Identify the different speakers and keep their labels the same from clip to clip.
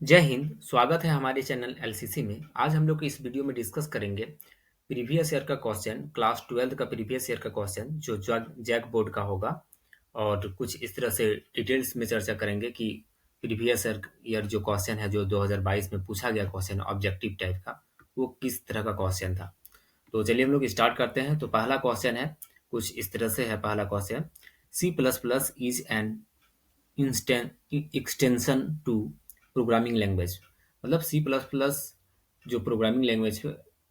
Speaker 1: जय हिंद। स्वागत है हमारे चैनल एलसीसी में। आज हम लोग इस वीडियो में डिस्कस करेंगे प्रीवियस ईयर का क्वेश्चन, क्लास 12 का प्रीवियस ईयर का क्वेश्चन जो जैक बोर्ड का होगा। और कुछ इस तरह से डिटेल्स में चर्चा करेंगे कि प्रीवियस ईयर जो क्वेश्चन है, जो 2022 में पूछा गया क्वेश्चन ऑब्जेक्टिव टाइप का, वो किस तरह का क्वेश्चन था। तो चलिए हम लोग स्टार्ट करते हैं। तो पहला क्वेश्चन है, कुछ इस तरह से है पहला question. C++ is an extension to programming language. मतलब सी प्लस प्लस जो प्रोग्रामिंग लैंग्वेज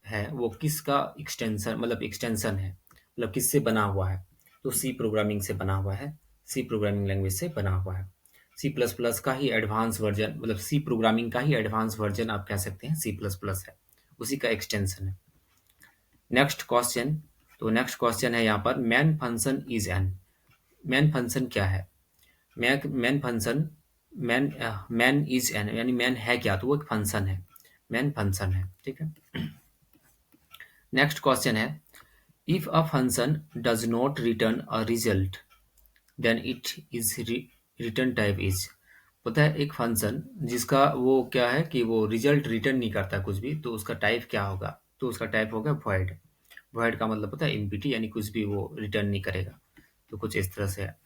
Speaker 1: है वो किसका एक्सटेंशन, मतलब एक्सटेंशन है, मतलब किससे बना हुआ है। तो सी प्रोग्रामिंग से बना हुआ है, सी प्रोग्रामिंग लैंग्वेज से बना हुआ है। सी प्लस प्लस का ही एडवांस वर्जन, मतलब सी प्रोग्रामिंग का ही एडवांस वर्जन आप कह सकते हैं सी प्लस प्लस है, उसी का एक्सटेंशन है। Next question. तो नेक्स्ट क्वेश्चन है यहाँ पर, main function is an. Main function क्या है? Main function, man man is an, यानी मैन है क्या, तो वो एक फंक्शन है, मैन फंक्शन है। ठीक है। नेक्स्ट क्वेश्चन है, if a function does not return a result then it is return type is. पता है एक फंक्शन जिसका वो क्या है कि वो रिजल्ट रिटर्न नहीं करता कुछ भी, तो उसका टाइप क्या होगा? तो उसका टाइप होगा वॉइड। वॉइड का मतलब पता है एम्प्टी, यानी कुछ भी वो रिटर्न नहीं करेगा। तो कुछ इस तरह से है।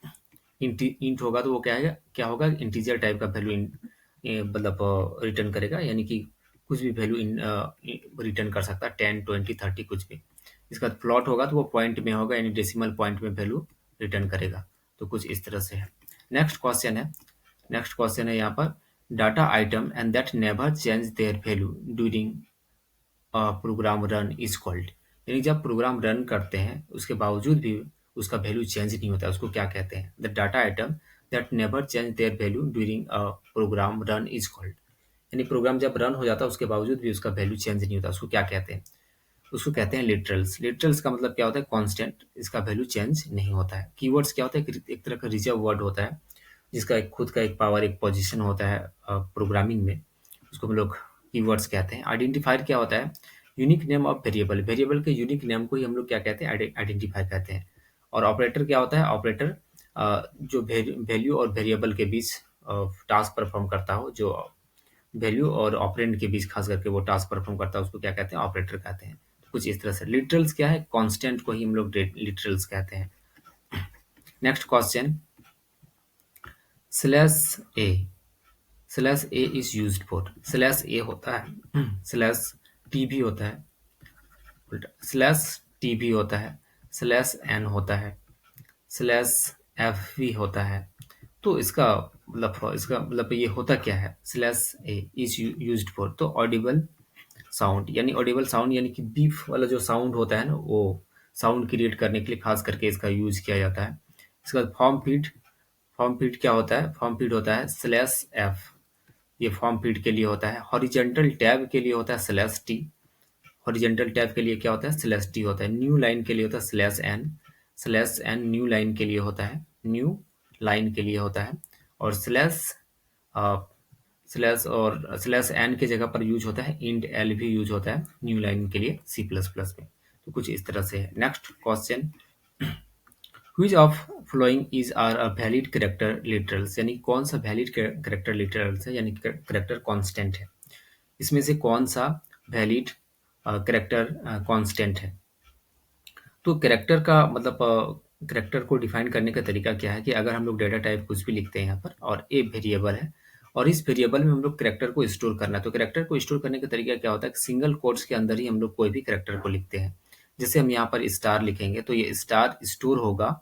Speaker 1: इंट होगा तो वो क्या होगा, इंटीजर टाइप का वैल्यू मतलब रिटर्न करेगा, यानी कि कुछ भी वैल्यू रिटर्न कर सकता है, 10 20 30 कुछ भी। इसका फ्लॉट होगा तो वो पॉइंट में होगा, यानी डेसिमल पॉइंट में वैल्यू रिटर्न करेगा। तो कुछ इस तरह से है। नेक्स्ट क्वेश्चन है, नेक्स्ट क्वेश्चन है यहाँ पर, data item and that never change their value during program run is called. यानी जब प्रोग्राम रन करते हैं उसके बावजूद भी उसका वैल्यू चेंज नहीं होता है, उसको क्या कहते हैं? The data item that never change their value during a program run is called. यानी प्रोग्राम जब रन हो जाता है उसके बावजूद भी उसका वैल्यू चेंज नहीं होता, उसको क्या कहते हैं? उसको कहते हैं लिटरल्स। लिटरल्स का मतलब क्या होता है? कांस्टेंट, इसका वैल्यू चेंज नहीं होता है। कीवर्ड्स क्या होता है? एक तरह का रिजर्व वर्ड होता है जिसका एक खुद का एक पावर, एक पोजीशन होता है प्रोग्रामिंग में, उसको हम लोग कीवर्ड्स कहते हैं। आइडेंटिफायर क्या होता है? Unique name of variable. Variable के यूनिक नेम को ही हम लोग क्या कहते हैं? आइडेंटिफाई कहते हैं। और ऑपरेटर क्या होता है? ऑपरेटर जो वैल्यू और वेरिएबल के बीच टास्क परफॉर्म करता हो, जो वैल्यू और ऑपरेंड के बीच खास करके वो टास्क परफॉर्म करता है, उसको क्या कहते हैं? ऑपरेटर कहते हैं। तो कुछ इस तरह से लिटरल्स क्या है? कांस्टेंट को ही हम लोग लिटरल्स कहते हैं। Next question, slash A. Slash A is used for. Slash A होता है, स्लैश टी भी होता है, स्लैश टी भी होता है, स्लैश एन होता है, स्लैश एफ भी होता है। तो इसका मतलब ये होता क्या है? Slash A is used for, तो ऑडिबल साउंड, यानी ऑडिबल साउंड, यानी कि बीफ वाला जो साउंड होता है ना, वो साउंड क्रिएट करने के लिए खास करके इसका यूज किया जाता है। इसका फॉर्म फीड। फॉर्म फीड क्या होता है? फॉर्म फीड होता है स्लैश एफ, ये फॉर्म फीड के लिए होता है। हॉरिजेंटल टैब के लिए होता है स्लैश टी। हॉरिजेंटल टैब के लिए क्या होता है? स्लैश टी होता है। न्यू लाइन के लिए होता है slash N. Slash N new line के लिए होता है, न्यू लाइन के लिए होता है। और स्लैश और स्लैश एन की जगह पर यूज होता है इंट एल भी यूज होता है न्यू लाइन के लिए सी प्लस प्लस में। तो कुछ इस तरह से है। Next question, which of flowing is are a valid character literals. यानी कौन सा वैलिड करेक्टर लिटरल्स है, यानी करेक्टर कांस्टेंट है। इसमें से कौन सा वैलिड करेक्टर कांस्टेंट है? तो करेक्टर का मतलब करेक्टर को डिफाइन करने का तरीका क्या है कि अगर हम लोग डेटा टाइप कुछ भी लिखते हैं यहाँ पर और ए वेरिएबल है और इस वेरिएबल में हम लोग करेक्टर को स्टोर करना है, तो करेक्टर को स्टोर करने का तरीका क्या होता है कि सिंगल कोट्स के अंदर ही हम लोग कोई भी करेक्टर को लिखते हैं। जैसे हम यहाँ पर स्टार लिखेंगे तो ये स्टार स्टोर होगा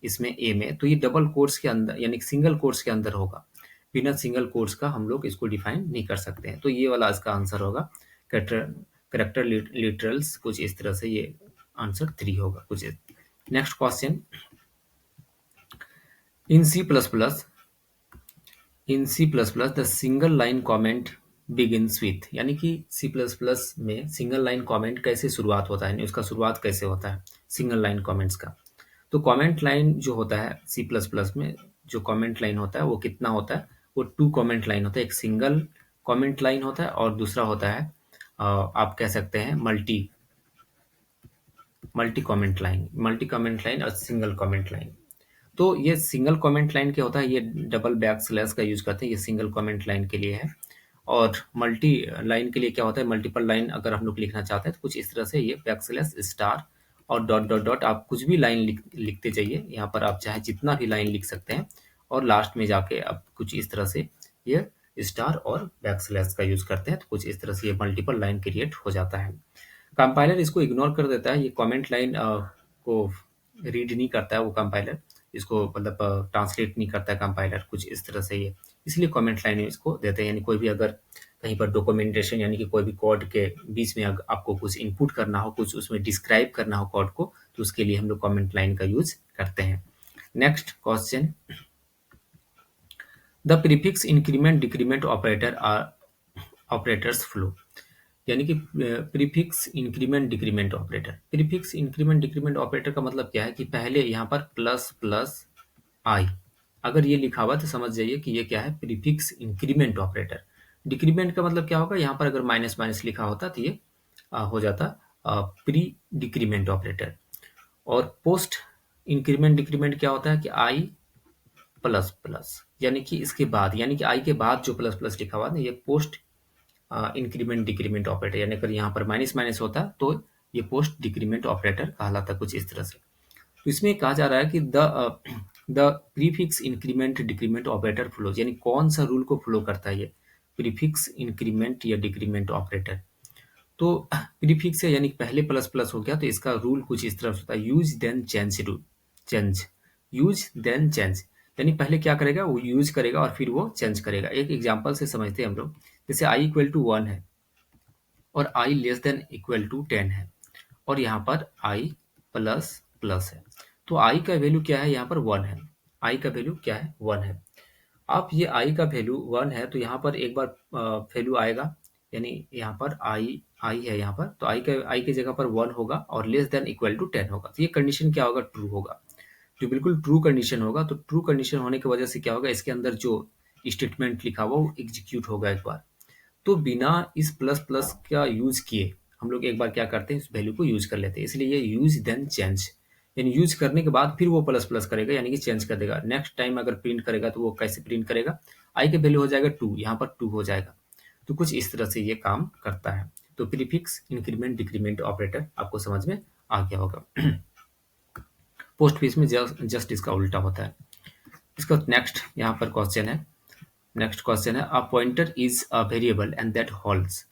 Speaker 1: इसमें ए में, तो ये डबल कोट्स के अंदर यानी सिंगल कोट्स के अंदर होगा। बिना सिंगल कोट्स का हम लोग इसको डिफाइन नहीं कर सकते हैं। तो ये वाला इसका आंसर होगा करेक्टर। करेक्टर लिटरल्स कुछ इस तरह से, ये आंसर 3 होगा कुछ। Next question, in C plus plus, in C plus plus the single line comment begins with. यानी कि सी प्लस प्लस में सिंगल लाइन कॉमेंट कैसे शुरुआत होता है, यानी उसका शुरुआत कैसे होता है सिंगल लाइन कॉमेंट्स का। तो कमेंट लाइन जो होता है सी प्लस प्लस में, जो कमेंट लाइन होता है वो कितना होता है? वो 2 कमेंट लाइन होता है। एक सिंगल कमेंट लाइन होता है और दूसरा होता है आप कह सकते हैं multi multi comment line. Multi comment line और सिंगल कमेंट लाइन। तो ये सिंगल कमेंट लाइन क्या होता है? ये डबल बैक स्लैश का यूज करते हैं, ये सिंगल कमेंट लाइन के लिए है। और मल्टी लाइन के लिए क्या होता है, मल्टीपल लाइन अगर हम लोग लिखना चाहते हैं तो कुछ इस तरह से ये बैकस्लैश स्टार और डॉट डॉट डॉट, आप कुछ भी लाइन लिखते जाइए। यहाँ पर आप चाहे जितना भी लाइन लिख सकते हैं और लास्ट में जाके आप कुछ इस तरह से ये स्टार और बैकस्लैश का यूज करते हैं तो कुछ इस तरह से ये मल्टीपल लाइन क्रिएट हो जाता है। कंपाइलर इसको इग्नोर कर देता है, ये कमेंट लाइन को रीड नहीं करता है वो कंपाइलर, इसको मतलब ट्रांसलेट नहीं करता है कंपाइलर, कुछ इस तरह से ये, इसलिए कमेंट लाइन इसको देते हैं। यानी कोई भी अगर कहीं पर डॉक्यूमेंटेशन यानी कि कोई भी कोड के बीच में अगर आपको कुछ इनपुट करना हो, कुछ उसमें डिस्क्राइब करना हो कोड को, तो उसके लिए हम लोग कमेंट लाइन का यूज करते हैं। Next question, the prefix increment decrement operator are operators flow. यानी कि prefix increment decrement operator, prefix increment decrement operator का मतलब क्या है कि पहले यहाँ पर प्लस प्लस आई अगर ये लिखा हुआ तो समझ जाइए कि ये क्या है, प्रीफिक्स इंक्रीमेंट ऑपरेटर। डिक्रीमेंट का मतलब क्या होगा, यहाँ पर अगर माइनस माइनस लिखा होता तो ये हो जाता प्री डिक्रीमेंट ऑपरेटर। और पोस्ट इंक्रीमेंट डिक्रीमेंट क्या होता है कि आई प्लस प्लस, यानी कि इसके बाद, यानी कि आई के बाद जो प्लस प्लस लिखा हुआ ना, ये पोस्ट इंक्रीमेंट डिक्रीमेंट ऑपरेटर। यानी अगर यहाँ पर माइनस माइनस होता तो ये पोस्ट डिक्रीमेंट ऑपरेटर कहलाता, कुछ इस तरह से। तो इसमें कहा जा रहा है कि the prefix increment decrement operator flows, यानी कौन सा रूल को फ्लो करता है ये प्रीफिक्स इंक्रीमेंट या डिक्रीमेंट ऑपरेटर। तो प्रीफिक्स है यानी पहले प्लस प्लस हो गया तो इसका रूल कुछ इस तरह से होता है, use then change rule, change, use then change. यानी पहले क्या करेगा, वो यूज करेगा और फिर वो चेंज करेगा। एक एग्जांपल से समझते हैं हम लोग, जैसे आई इक्वल टू 1 है और आई लेस देन इक्वल टू 10 है और यहाँ पर आई प्लस प्लस है, तो आई का वैल्यू क्या है, यहाँ पर 1 है। आई का वैल्यू क्या है, 1 है। अब ये आई का वैल्यू 1 है तो यहाँ पर एक बार वैल्यू आएगा, यानी यहाँ पर आई है यहाँ पर, तो आई के जगह पर 1 होगा और लेस देन इक्वल टू 10 होगा, तो ये कंडीशन क्या होगा, ट्रू होगा। जो बिल्कुल ट्रू कंडीशन होगा, तो ट्रू कंडीशन होने की वजह से क्या होगा, इसके अंदर जो स्टेटमेंट लिखा हुआ वो एग्जीक्यूट होगा एक बार। तो बिना इस प्लस प्लस का यूज किए हम लोग एक बार क्या करते हैं, इस वैल्यू को यूज कर लेते हैं, इसलिए ये यूज देन चेंज, यानी यूज करने के बाद फिर वो प्लस प्लस करेगा, यानी कि चेंज कर देगा। नेक्स्ट टाइम अगर प्रिंट करेगा तो वो कैसे प्रिंट करेगा, आई के वैल्यू हो जाएगा 2, यहाँ पर 2 हो जाएगा। तो कुछ इस तरह से ये काम करता है। तो प्रीफिक्स इंक्रीमेंट डिक्रीमेंट ऑपरेटर आपको समझ में आ गया होगा। पोस्ट फिक्स में जस्ट इसका उल्टा होता है। इसका नेक्स्ट यहाँ पर क्वेश्चन है, नेक्स्ट क्वेश्चन है, a pointer is a variable and that holds.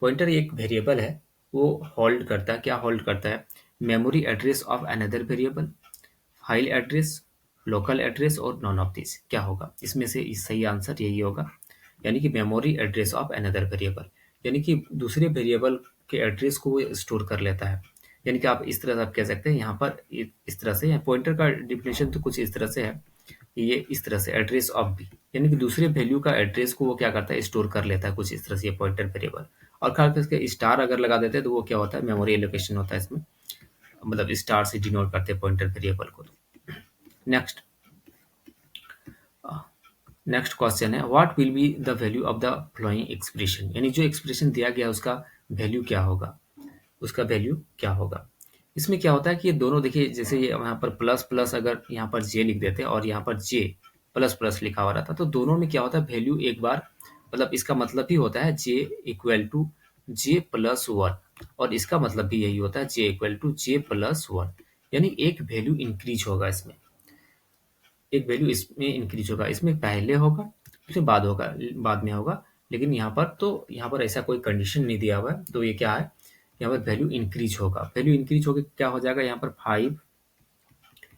Speaker 1: Pointer एक वेरिएबल है, वो होल्ड करता है, क्या होल्ड करता है, memory address of another variable, file address, local address और नॉन ऑफ दिस। क्या होगा इसमें से, इस सही आंसर यही होगा, यानी कि memory address of another variable, यानी कि दूसरे वेरिएबल के एड्रेस को वो स्टोर कर लेता है। यानी कि आप इस तरह से आप कह सकते हैं यहाँ पर इस तरह से, पॉइंटर का डिफिनेशन तो कुछ इस तरह से है, ये इस तरह से एड्रेस ऑफ बी, यानी कि दूसरे वैल्यू का एड्रेस को वो क्या करता है, स्टोर कर लेता है, कुछ इस तरह से ये पॉइंटर वेरिएबल। और खास करके स्टार अगर लगा देते हैं तो वो क्या होता है, मेमोरी एलोकेशन होता है इसमें, मतलब स्टार से डिनोट करते हैं पॉइंटर वेरिएबल को। नेक्स्ट नेक्स्ट क्वेश्चन है, what will be the value of the flowing expression, यानी जो एक्सप्रेशन दिया गया उसका वैल्यू क्या होगा, उसका वैल्यू क्या होगा। इसमें क्या होता है कि ये दोनों देखिए, जैसे ये यहाँ पर प्लस प्लस अगर यहाँ पर जे लिख देते और यहाँ पर जे प्लस प्लस लिखा हुआ रहता तो दोनों में क्या होता है, वैल्यू एक बार, मतलब इसका मतलब ही होता है J equal to J plus 1 और इसका मतलब भी यही होता है J equal to J plus 1, यानी एक वैल्यू इंक्रीज होगा इसमें, एक वैल्यू इसमें इंक्रीज होगा, इसमें पहले होगा इसमें बाद होगा, बाद में होगा। लेकिन यहाँ पर ऐसा कोई कंडीशन नहीं दिया हुआ है, तो ये क्या है, यहाँ पर वैल्यू इंक्रीज होगा। वैल्यू इंक्रीज होकर क्या हो जाएगा, यहाँ पर 5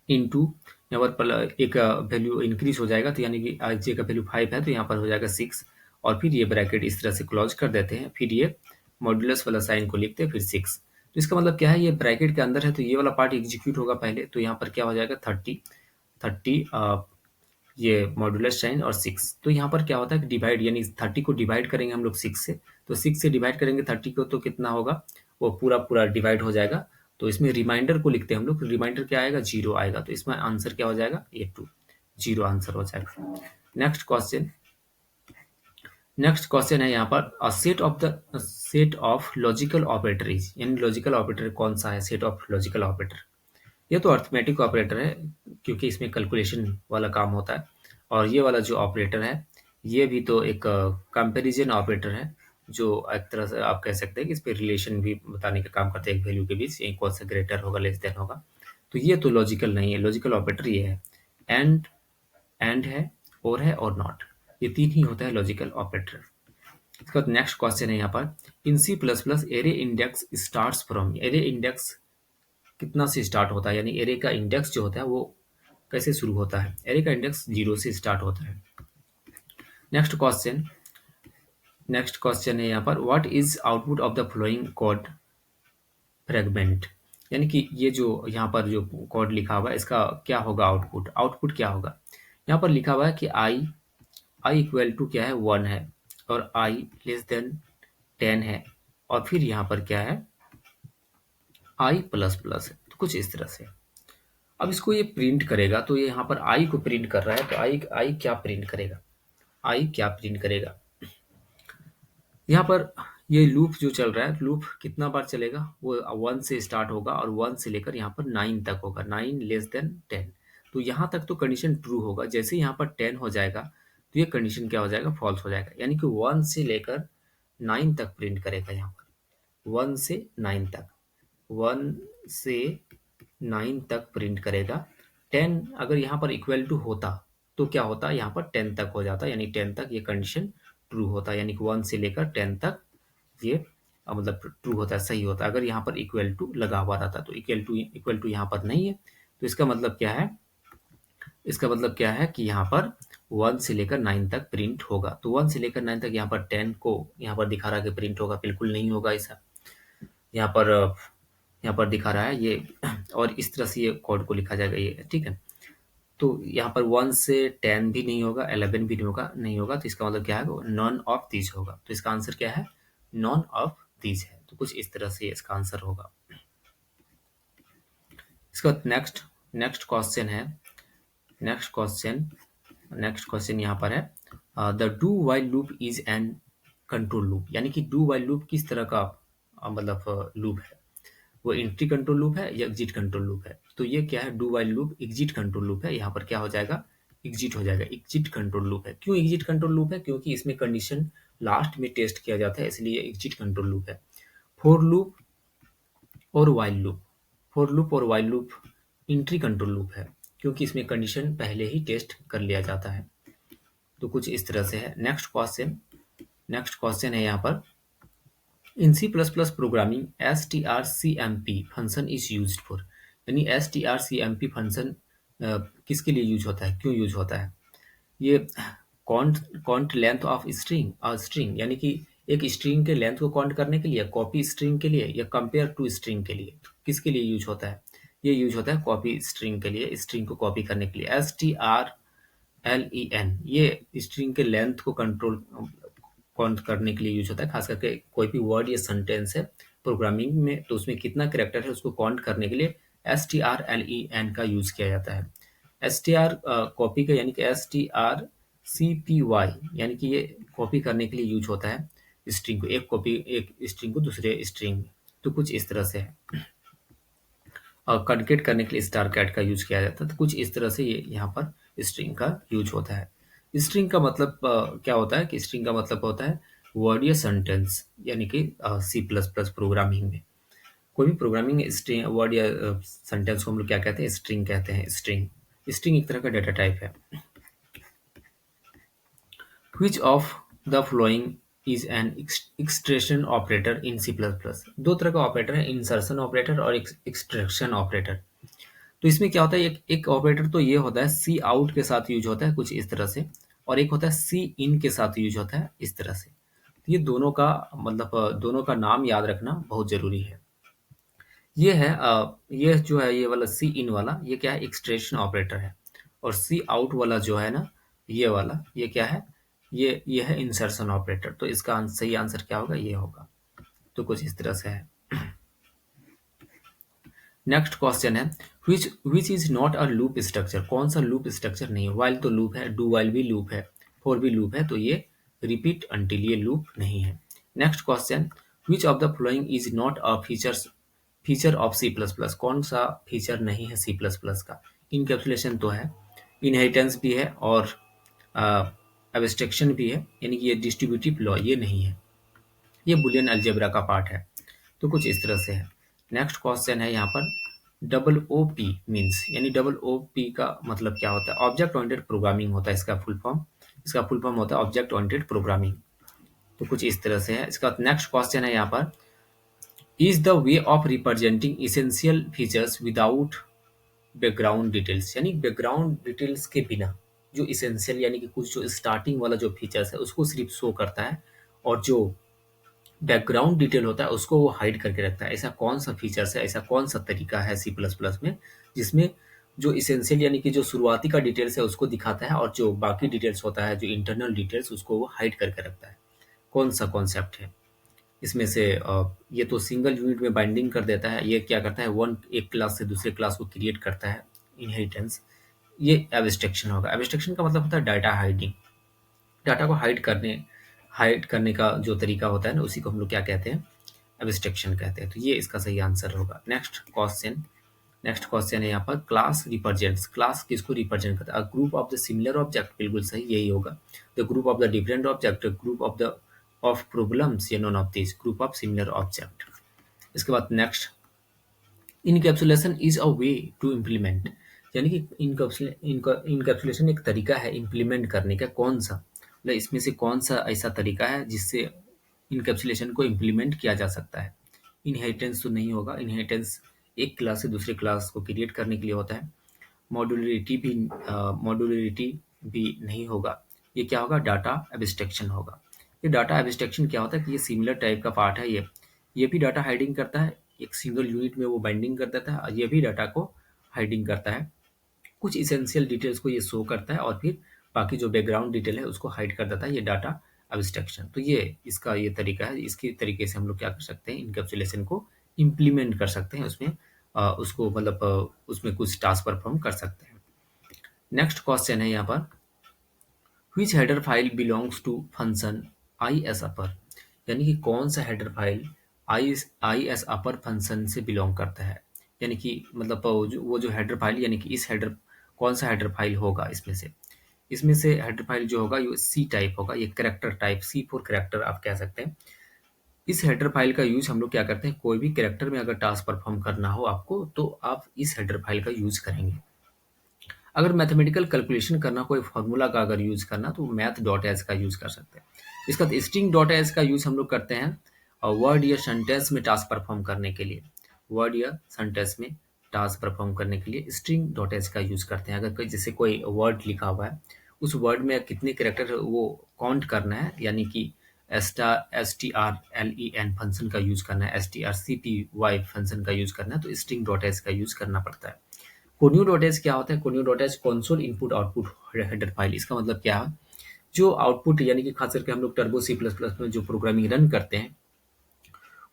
Speaker 1: इंटू, यहाँ पर एक वैल्यू इंक्रीज हो जाएगा, तो यानी कि जे का वैल्यू 5 है तो यहाँ पर हो जाएगा 6, और फिर ये ब्रैकेट इस तरह से क्लोज कर देते हैं, फिर ये मॉड्यूलस वाला साइन को लिखते हैं, फिर 6। तो इसका मतलब क्या है, ये ब्रैकेट के अंदर है तो ये वाला पार्ट एग्जीक्यूट होगा पहले, तो यहाँ पर क्या हो जाएगा 30 ये मॉड्यूलस साइन और 6। तो यहाँ पर क्या होता है कि डिवाइड, यानी 30 को डिवाइड करेंगे हम लोग 6 से, तो 6 से डिवाइड करेंगे 30 को तो कितना होगा, वो पूरा पूरा डिवाइड हो जाएगा। तो इसमें रिमाइंडर को लिखते हैं हम लोग, रिमाइंडर क्या आएगा, 0 आएगा, तो इसमें आंसर क्या हो जाएगा, ये 2, 0 आंसर हो जाएगा। नेक्स्ट क्वेश्चन, नेक्स्ट क्वेश्चन है यहाँ पर, a set of logical operator is, यानी लॉजिकल ऑपरेटर कौन सा है, सेट ऑफ लॉजिकल ऑपरेटर। ये तो अर्थमेटिक ऑपरेटर है क्योंकि इसमें कैलकुलेशन वाला काम होता है, और ये वाला जो ऑपरेटर है ये भी तो एक कंपैरिजन ऑपरेटर है, जो एक तरह से आप कह सकते हैं कि इस पे रिलेशन भी बताने का काम करते हैं, एक वैल्यू के बीच ये कौन सा ग्रेटर होगा, लेस देन होगा। तो ये तो लॉजिकल नहीं है, लॉजिकल ऑपरेटर ये है एंड है, और है, और नॉट। ये तीन ही होता है लॉजिकल ऑपरेटर। इसका नेक्स्ट क्वेश्चन है यहाँ पर, in C plus plus array index starts from, array index कितना से स्टार्ट होता है, यानी एरे का इंडेक्स जो होता है वो कैसे शुरू होता है। एरे का इंडेक्स 0 से स्टार्ट होता है। नेक्स्ट क्वेश्चन है यहाँ पर, what is output of the flowing code fragment, यानी कि ये जो यहाँ पर जो कोड लिखा हुआ है इसका क्या होगा आउटपुट, आउटपुट क्या होगा। यहाँ पर लिखा हुआ है कि आई इक्वल टू क्या है 1 है, और आई लेस देन 10 है, और फिर यहाँ पर क्या है आई प्लस प्लस है। तो कुछ इस तरह से। अब इसको ये प्रिंट करेगा, तो ये यहाँ पर आई को प्रिंट कर रहा है, तो आई आई क्या प्रिंट करेगा, आई क्या प्रिंट करेगा। यहाँ पर ये लूप जो चल रहा है, लूप कितना बार चलेगा, वो 1 से स्टार्ट होगा और 1 से लेकर यहाँ पर 9 तक होगा, 9 लेस देन 10। तो यहाँ तक तो कंडीशन ट्रू होगा, जैसे यहाँ पर 10 हो जाएगा तो ये कंडीशन क्या हो जाएगा, फॉल्स हो जाएगा, यानी कि 1 से लेकर 9 तक प्रिंट करेगा। यहाँ पर 1 से 9 तक, 1 से 9 तक प्रिंट करेगा। 10 अगर यहाँ पर इक्वल टू होता तो क्या होता, यहाँ पर 10 तक हो जाता, यानी 10 तक ये कंडीशन ट्रू होता, यानी कि 1 से लेकर 10 तक ये मतलब ट्रू होता है, सही होता है। अगर यहाँ पर इक्वल टू लगा हुआ रहता, तो इक्वल टू यहाँ पर नहीं है, तो इसका मतलब क्या है, इसका मतलब क्या है कि यहाँ पर 1 से लेकर 9 तक प्रिंट होगा। तो 1 से लेकर 9 तक यहाँ पर 10 को यहाँ पर दिखा रहा है कि प्रिंट होगा, बिल्कुल नहीं होगा ऐसा। यहाँ पर दिखा रहा है ये, और इस तरह से ये कोड को लिखा जाएगा ये, ठीक है। तो यहाँ पर 1 से 10 भी नहीं होगा, 11 भी नहीं होगा, तो इसका मतलब क्या है, नॉन ऑफ दीज होगा। तो इसका आंसर क्या है, नॉन ऑफ दीज है। तो कुछ इस तरह से इसका आंसर होगा। इसका नेक्स्ट क्वेश्चन है, नेक्स्ट क्वेश्चन यहाँ पर है, the do while loop is an control loop, यानी कि डू वाइल लूप किस तरह का मतलब लूप है, वो एंट्री कंट्रोल लूप है या एग्जिट कंट्रोल लूप है। तो ये क्या है, do while loop exit control loop है। यहाँ पर क्या हो जाएगा, एग्जिट हो जाएगा, एग्जिट कंट्रोल लूप है। क्यों एग्जिट कंट्रोल लूप है, क्योंकि इसमें कंडीशन लास्ट में टेस्ट किया जाता है, इसलिए एग्जिट कंट्रोल लूप है। फोर लूप और वाइल लूप, फोर लूप और while loop entry control loop है, क्योंकि इसमें कंडीशन पहले ही टेस्ट कर लिया जाता है। तो कुछ इस तरह से है। नेक्स्ट क्वेश्चन है यहाँ पर, in C plus plus programming strcmp function is used for, यानी strcmp फंक्शन किसके लिए यूज होता है, क्यों यूज होता है। ये काउंट लेंथ ऑफ स्ट्रिंग, यानी कि एक स्ट्रिंग के लेंथ को काउंट करने के लिए, कॉपी स्ट्रिंग के लिए, या कंपेयर टू स्ट्रिंग के लिए, किसके लिए यूज होता है। ये यूज होता है कॉपी स्ट्रिंग के लिए, स्ट्रिंग को कॉपी करने के लिए। strlen ये स्ट्रिंग के लेंथ को कंट्रोल काउंट करने के लिए यूज होता है, खास करके कोई भी वर्ड या सेंटेंस है प्रोग्रामिंग में, तो उसमें कितना कैरेक्टर है उसको काउंट करने के लिए strlen का यूज किया जाता है। str कॉपी का, यानी कि strcpy, यानी कि ये कॉपी करने के लिए यूज होता है स्ट्रिंग को, एक स्ट्रिंग को दूसरे स्ट्रिंग में। तो कुछ इस तरह से है। और कनकेट करने के लिए स्टार कैट का यूज किया जाता है। तो कुछ इस तरह से ये यहाँ पर स्ट्रिंग का यूज होता है। स्ट्रिंग का मतलब क्या होता है कि स्ट्रिंग का मतलब होता है वर्ड या सेंटेंस, यानी कि सी प्लस प्लस प्रोग्रामिंग में कोई भी प्रोग्रामिंग स्ट्रिंग वर्ड या सेंटेंस को हम लोग क्या कहते हैं, स्ट्रिंग कहते हैं। स्ट्रिंग एक तरह का डेटा टाइप है। Which of the following is an extraction operator in C++? दो तरह का ऑपरेटर है, इंसर्शन ऑपरेटर और एक्सट्रैक्शन ऑपरेटर। तो इसमें क्या होता है, एक ऑपरेटर तो ये होता है सी आउट के साथ यूज होता है कुछ इस तरह से, और एक होता है सी इन के साथ यूज होता है इस तरह से। तो ये दोनों का मतलब दोनों का नाम याद रखना बहुत जरूरी है। ये है ये जो है ये वाला सी इन वाला, ये क्या है, एक्सट्रैक्शन ऑपरेटर है। और सी आउट वाला जो है ना, ये वाला, ये क्या है, ये है इंसर्शन ऑपरेटर। तो इसका सही आंसर क्या होगा, ये होगा। तो कुछ इस तरह से है। नेक्स्ट क्वेश्चन है, which is not a loop structure, कौन सा लूप स्ट्रक्चर नहीं है। वाइल तो लूप है, डू वाइल भी लूप है, फॉर भी लूप है, तो ये रिपीट अंटिल ये लूप नहीं है। Next question, which of the following is not a feature of C plus plus, कौन सा फीचर नहीं है सी प्लस प्लस का। इनकैप्सुलेशन तो है, इनहेरिटेंस भी है, और एब्स्ट्रैक्शन भी है, यानी कि ये डिस्ट्रीब्यूटिव लॉ ये नहीं है, ये बुलियन अलजेब्रा का पार्ट है। तो कुछ इस तरह से है। नेक्स्ट क्वेश्चन है यहाँ पर डबल ओ पी मीन्स, यानी डबल ओ पी का मतलब क्या होता है? ऑब्जेक्ट ओरिएंटेड प्रोग्रामिंग होता है इसका फुल फॉर्म। इसका फुल फॉर्म होता है ऑब्जेक्ट ओरिएंटेड प्रोग्रामिंग। तो कुछ इस तरह से है। इसका नेक्स्ट क्वेश्चन है यहाँ पर is the way of representing essential features without background details, यानी बैकग्राउंड डिटेल्स के बिना जो इसेंशियल यानी कि कुछ जो स्टार्टिंग वाला जो फीचर्स है उसको सिर्फ शो करता है, और जो बैकग्राउंड डिटेल होता है उसको वो हाइड करके रखता है। ऐसा कौन सा फीचर्स है, ऐसा कौन सा तरीका है सी प्लस प्लस में जिसमें जो इसेंशियल यानी कि जो शुरुआती का डिटेल्स है उसको दिखाता है, और जो बाकी डिटेल्स होता है जो इंटरनल डिटेल्स उसको वो हाइड करके रखता है? कौन सा कॉन्सेप्ट है इसमें से? ये तो सिंगल यूनिट में बाइंडिंग कर देता है। ये क्या करता है? एक क्लास से दूसरे क्लास को क्रिएट करता है, इनहेरिटेंस। ये एब्स्ट्रैक्शन होगा। एब्स्ट्रैक्शन का मतलब होता है डाटा हाइडिंग। डाटा को हाइड करने का जो तरीका होता है ना, उसी को हम लोग क्या कहते हैं? एब्स्ट्रैक्शन कहते हैं। तो ये इसका सही आंसर होगा। नेक्स्ट क्वेश्चन है यहाँ पर क्लास रिप्रेजेंट्स। क्लास किसको रिप्रेजेंट करता है? Group of the similar object, बिल्कुल सही, यही होगा। The group of the different object, group of problems, या none of this, group of similar object. इसके बाद next encapsulation is a way to implement, यानी कि इनकैप्सुलेशन एक तरीका है इम्प्लीमेंट करने का। कौन सा, मतलब इसमें से कौन सा ऐसा तरीका है जिससे इनकैप्सुलेशन को इम्प्लीमेंट किया जा सकता है? इनहेरिटेंस तो नहीं होगा। इनहेरिटेंस एक क्लास से दूसरे क्लास को क्रिएट करने के लिए होता है। मॉड्यूलरिटी भी नहीं होगा। ये क्या होगा? डाटा एब्स्ट्रैक्शन होगा। ये डाटा एब्स्ट्रैक्शन क्या होता है कि ये सिमिलर टाइप का पार्ट है। ये भी डाटा हाइडिंग करता है, एक सिंगल यूनिट में वो बाइंडिंग कर देता है, और ये भी डाटा को हाइडिंग करता है। कुछ इसेंशियल डिटेल्स को ये शो करता है, और फिर बाकी जो बैकग्राउंड डिटेल है उसको हाइड कर देता है। ये डाटा एब्स्ट्रैक्शन। तो ये इसका ये तरीका है। इसके तरीके से हम लोग क्या कर सकते हैं? इनकैप्सुलेशन को इम्प्लीमेंट कर सकते हैं, उसमें उसको मतलब उसमें कुछ टास्क परफॉर्म कर सकते हैं। नेक्स्ट क्वेश्चन है यहाँ पर which header file belongs to function I S upper, यानी कि कौन सा header file I S upper function से बिलोंग करता है? यानी कि मतलब वो जो हेडर फाइल, यानी कि इस हेडर कौन सा हेडर फाइल होगा इसमें से हेडर फाइल जो होगा ये सी टाइप होगा। ये character type, C for character आप कह सकते हैं। इस हेडर फाइल का यूज हम लोग क्या करते हैं? कोई भी करेक्टर में अगर टास्क परफॉर्म करना हो आपको, तो आप इस हेडर फाइल का यूज करेंगे। अगर मैथमेटिकल कैलकुलेशन करना, कोई फार्मूला का अगर यूज करना, तो मैथ डॉट एज का यूज कर सकते हैं। इसका स्ट्रिंग डॉट एज का यूज हम लोग करते हैं और वर्ड या सेंटेंस में टास्क परफॉर्म करने के लिए। वर्ड या सेंटेंस में टास्क परफॉर्म करने के लिए स्ट्रिंग डॉट एज का यूज करते हैं। अगर कोई जैसे कोई वर्ड लिखा हुआ है, उस वर्ड में कितने कैरेक्टर वो काउंट करना है, यानी कि STRLEN फंक्शन का यूज करना है, STRCPY फंक्शन का यूज करना है, तो स्ट्रिंग डॉट एज का यूज करना पड़ता है। कोन्यू डॉट एज क्या होता है? Conio dot H console input output header file. इसका मतलब क्या है? जो आउटपुट यानी कि खास करके हम लोग टर्बो सी प्लस प्लस में जो प्रोग्रामिंग रन करते हैं,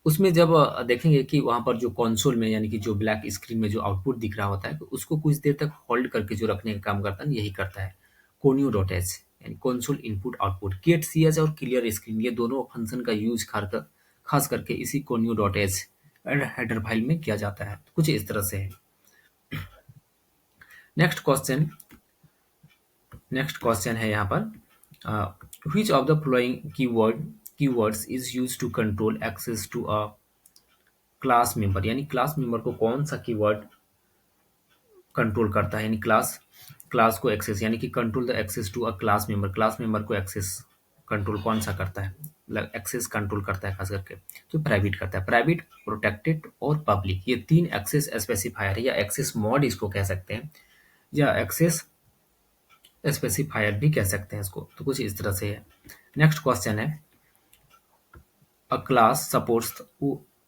Speaker 1: उसमें जब देखेंगे कि वहाँ पर जो कंसोल में यानी कि जो ब्लैक स्क्रीन में जो आउटपुट दिख रहा होता है, तो उसको कुछ देर तक होल्ड करके जो रखने का काम करता है, यही करता है कोन्यू डॉट एज, यानी console input output. Get C H और क्लियर स्क्रीन, ये दोनों फंक्शन का यूज खास करके इसी conio dot h header file में किया जाता है। कुछ इस तरह से है। नेक्स्ट क्वेश्चन है यहाँ पर which of the following keywords is used to control access to a class member, यानी क्लास मेंबर को कौन सा कीवर्ड कंट्रोल करता है? यानी क्लास को एक्सेस, यानी कि control the access to a class member को एक्सेस कंट्रोल कौन सा करता है? मतलब एक्सेस कंट्रोल करता है खास करके, तो प्राइवेट करता है। प्राइवेट, प्रोटेक्टेड और पब्लिक, ये तीन एक्सेस स्पेसिफायर है, या एक्सेस मॉड इसको कह सकते हैं, या एक्सेस स्पेसिफायर भी कह सकते हैं इसको। तो कुछ इस तरह से है। नेक्स्ट क्वेश्चन है a class supports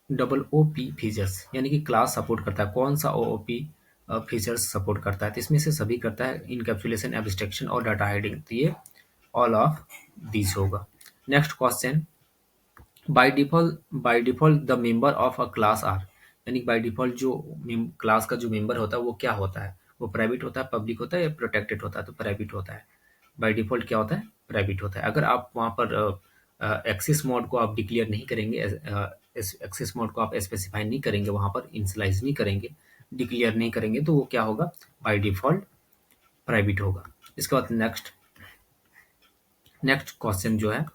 Speaker 1: double O P features, यानी कि क्लास सपोर्ट करता है कौन सा ओ पी फीचर्स सपोर्ट करता है? तो इसमें से सभी करता है, इनकैप्सुलेशन, एब्स्ट्रैक्शन और डाटा हाइडिंग। तो ये ऑल ऑफ दिस होगा। Next question by default the member of a class are, यानी बाय डिफॉल्ट जो क्लास का जो मेंबर होता है वो क्या होता है? वो प्राइवेट होता है, पब्लिक होता है, या प्रोटेक्टेड होता है? तो प्राइवेट होता है। बाय डिफॉल्ट क्या होता है? प्राइवेट होता है। अगर आप वहाँ पर एक्सेस मोड को आप डिक्लेयर नहीं करेंगे, एक्सेस मोड को आप स्पेसिफाई नहीं करेंगे, वहाँ पर इनिशियलाइज नहीं करेंगे, डिक्लेयर नहीं करेंगे, तो वो क्या होगा? बाय डिफॉल्ट प्राइवेट होगा। इसके बाद नेक्स्ट नेक्स्ट क्वेश्चन जो है,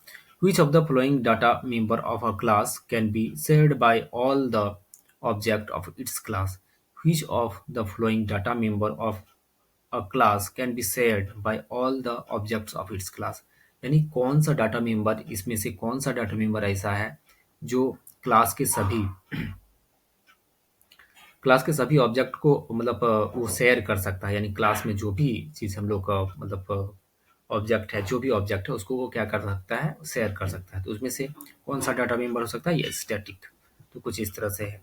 Speaker 1: which of the following data member of a class can be shared by all the object of its class? Which of the following data member of a class can be shared by all the objects of its class? यानी कौन सा data member, इसमें से कौन सा data member ऐसा है जो क्लास के सभी ऑब्जेक्ट को मतलब वो शेयर कर सकता है। यानी क्लास में जो भी चीज़ हम लोग का मतलब ऑब्जेक्ट है, जो भी ऑब्जेक्ट है उसको वो क्या कर सकता है, शेयर कर सकता है। तो उसमें से कौन सा डाटा मेंबर हो सकता है, ये स्टैटिक। तो कुछ इस तरह से है।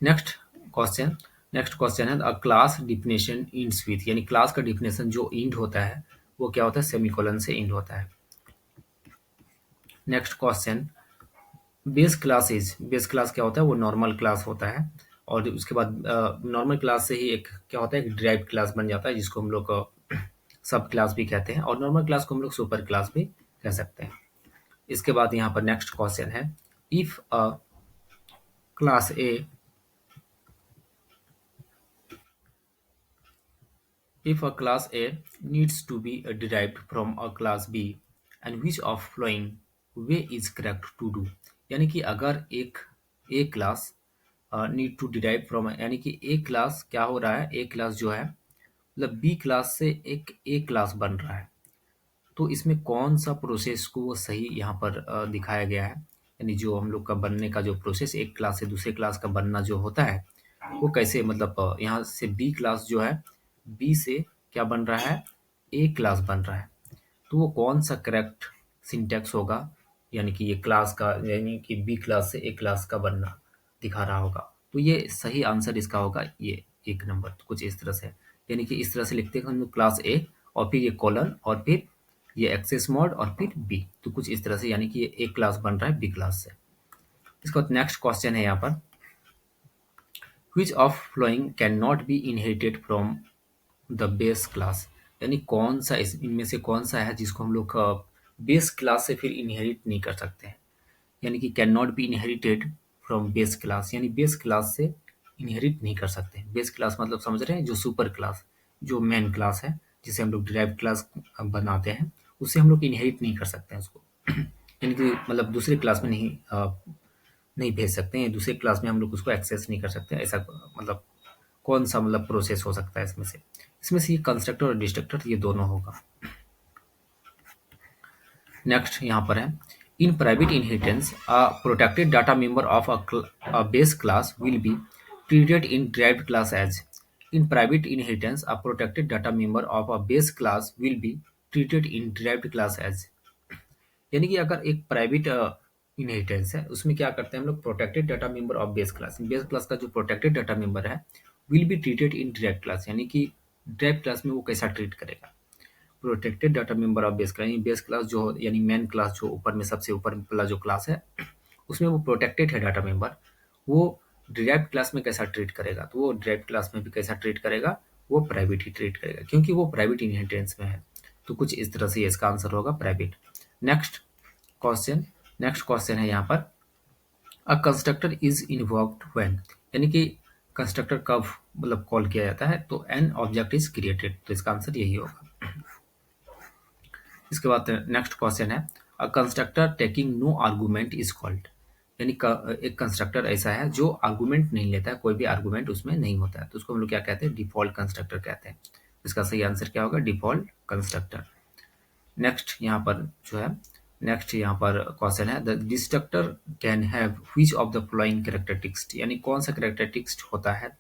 Speaker 1: नेक्स्ट क्वेश्चन है, a class definition ends with, यानी क्लास का डिफिनेशन जो इंड होता है वो क्या होता है, सेमीकोलन से इंड होता है। नेक्स्ट क्वेश्चन, बेस क्लास क्या होता है, वो नॉर्मल क्लास होता है। और उसके बाद नॉर्मल क्लास से ही एक क्या होता है, एक ड्राइव्ड क्लास बन जाता है जिसको हम लोग सब क्लास भी कहते हैं, और नॉर्मल क्लास को हम लोग सुपर क्लास भी कह सकते हैं। इसके बाद यहाँ पर नेक्स्ट क्वेश्चन है, if a class A if a class A needs to be derived from a class B and which of following way is correct to do? यानी कि अगर एक A class need to derive from, यानी कि A class क्या हो रहा है, A क्लास जो है मतलब B क्लास से एक A क्लास बन रहा है, तो इसमें कौन सा प्रोसेस को वो सही यहाँ पर दिखाया गया है। यानी जो हम लोग का बनने का जो प्रोसेस, एक क्लास से दूसरे क्लास का बनना जो होता है वो कैसे, मतलब यहाँ से बी क्लास जो है, बी से क्या बन रहा है, ए क्लास बन रहा है। तो वो कौन सा करेक्ट सिंटैक्स होगा, यानी कि ये क्लास का, यानी कि बी क्लास से ए क्लास का बनना दिखा रहा होगा। तो ये सही आंसर इसका होगा ये 1 नंबर। तो कुछ इस तरह से, यानी कि इस तरह से लिखते हैं हम लोग क्लास ए और फिर ये कॉलन और फिर ये एक्सेस मोड और फिर बी। तो कुछ इस तरह से, यानी कि ये ए क्लास बन रहा है बी क्लास से। इसके बाद नेक्स्ट क्वेश्चन है यहाँ पर, which of flowing cannot be inherited from the base class, यानी कौन सा इनमें से कौन सा है जिसको हम लोग बेस क्लास से फिर इनहेरिट नहीं कर सकते हैं। यानी कि can not be inherited from base class, यानी बेस क्लास से इनहेरिट नहीं कर सकते। बेस क्लास मतलब समझ रहे हैं, जो सुपर क्लास, जो मेन क्लास है जिसे हम लोग डिराइव क्लास बनाते हैं, उससे हम लोग इनहेरिट नहीं कर सकते हैं उसको। यानी कि मतलब दूसरे क्लास में नहीं भेज सकते हैं, दूसरे क्लास में हम लोग उसको एक्सेस नहीं कर सकते, ऐसा मतलब कौन सा मतलब प्रोसेस हो सकता है इसमें से। ये कंस्ट्रक्टर और डिस्ट्रक्टर ये दोनों होगा। नेक्स्ट यहाँ पर है, in private inheritance a protected data member of a base class will be treated in derived class as. In private inheritance a protected data member of a base class will be treated in derived class as. यानी कि अगर एक private inheritance है, उसमें क्या करते हैं हम लोग, protected data member of base class का जो प्रोटेक्टेड डाटा मेंबर है will be treated in derived class, यानी कि ड्राइव्ड क्लास में वो कैसा ट्रीट करेगा। Protected data member of base class, यानी बेस क्लास जो यानी मेन क्लास जो ऊपर में सबसे ऊपर वाला जो क्लास है उसमें वो प्रोटेक्टेड है डाटा मेंबर, वो डिराइव्ड क्लास में कैसा ट्रीट करेगा, तो वो डिराइव्ड क्लास में भी कैसा ट्रीट करेगा, वो प्राइवेट ही ट्रीट करेगा क्योंकि वो प्राइवेट इनहेरिटेंस में है। तो कुछ इस तरह से इसका आंसर होगा प्राइवेट। नेक्स्ट क्वेश्चन है यहाँ पर, अ कंस्ट्रक्टर इज इन्वोक्ड व्हेन, यानी कि कंस्ट्रक्टर कब मतलब कॉल किया जाता है, तो एन ऑब्जेक्ट इज क्रिएटेड। तो इसका आंसर यही होगा। इसके बाद नेक्स्ट क्वेश्चन है, a constructor taking no argument is called, यानी एक कंस्ट्रक्टर ऐसा है जो आर्गुमेंट नहीं लेता है, कोई भी आर्गुमेंट उसमें नहीं होता है, तो उसको हम लोग क्या कहते हैं, डिफॉल्ट कंस्ट्रक्टर कहते हैं। इसका सही आंसर क्या होगा, डिफॉल्ट कंस्ट्रक्टर। नेक्स्ट यहाँ पर जो है, नेक्स्ट यहाँ पर क्वेश्चन है, the destructor can have which of the following characteristics, यानी कौन सा कैरेक्टरिस्टिक्स होता है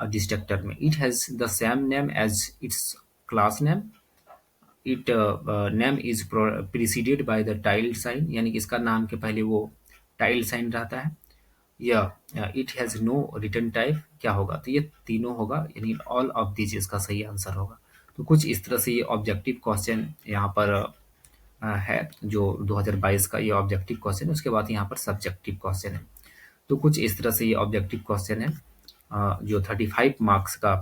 Speaker 1: डिस्ट्रक्टर में। It has the same name as its class name, it name is preceded by the tilde sign, यानी कि इसका नाम के पहले वो टाइल्ड साइन रहता है, या it has no return type, क्या होगा, तो ये तीनों होगा, यानी ऑल ऑफ दिस इसका सही आंसर होगा। तो कुछ इस तरह से ये ऑब्जेक्टिव क्वेश्चन यहाँ पर है, जो 2022 का ये ऑब्जेक्टिव क्वेश्चन है। उसके बाद यहाँ पर सब्जेक्टिव क्वेश्चन है। तो कुछ इस तरह से ये ऑब्जेक्टिव क्वेश्चन है जो 35 मार्क्स का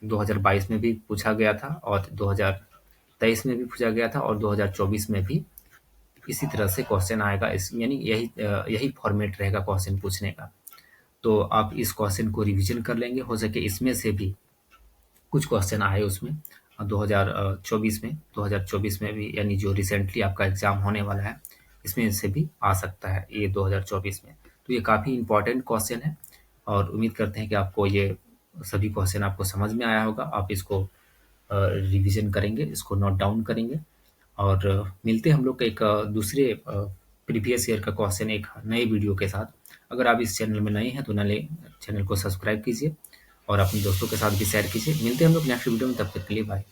Speaker 1: 2022 में भी पूछा गया था और 2023 में भी पूछा गया था और 2024 में भी इसी तरह से क्वेश्चन आएगा। इस यानी यही फॉर्मेट रहेगा क्वेश्चन पूछने का। तो आप इस क्वेश्चन को रिवीजन कर लेंगे, हो सके इसमें से भी कुछ क्वेश्चन आए उसमें 2024 में भी, यानी जो रिसेंटली आपका एग्ज़ाम होने वाला है, इसमें से भी आ सकता है ये 2024 में। तो ये काफ़ी इम्पोर्टेंट क्वेश्चन है और उम्मीद करते हैं कि आपको ये सभी क्वेश्चन आपको समझ में आया होगा। आप इसको रिवीजन करेंगे, इसको नोट डाउन करेंगे और मिलते हैं हम लोग एक दूसरे प्रीवियस ईयर का क्वेश्चन एक नए वीडियो के साथ। अगर आप इस चैनल में नए हैं तो नए चैनल को सब्सक्राइब कीजिए और अपने दोस्तों के साथ भी शेयर कीजिए। मिलते हैं हम लोग नेक्स्ट वीडियो में, तब तक के लिए बाय।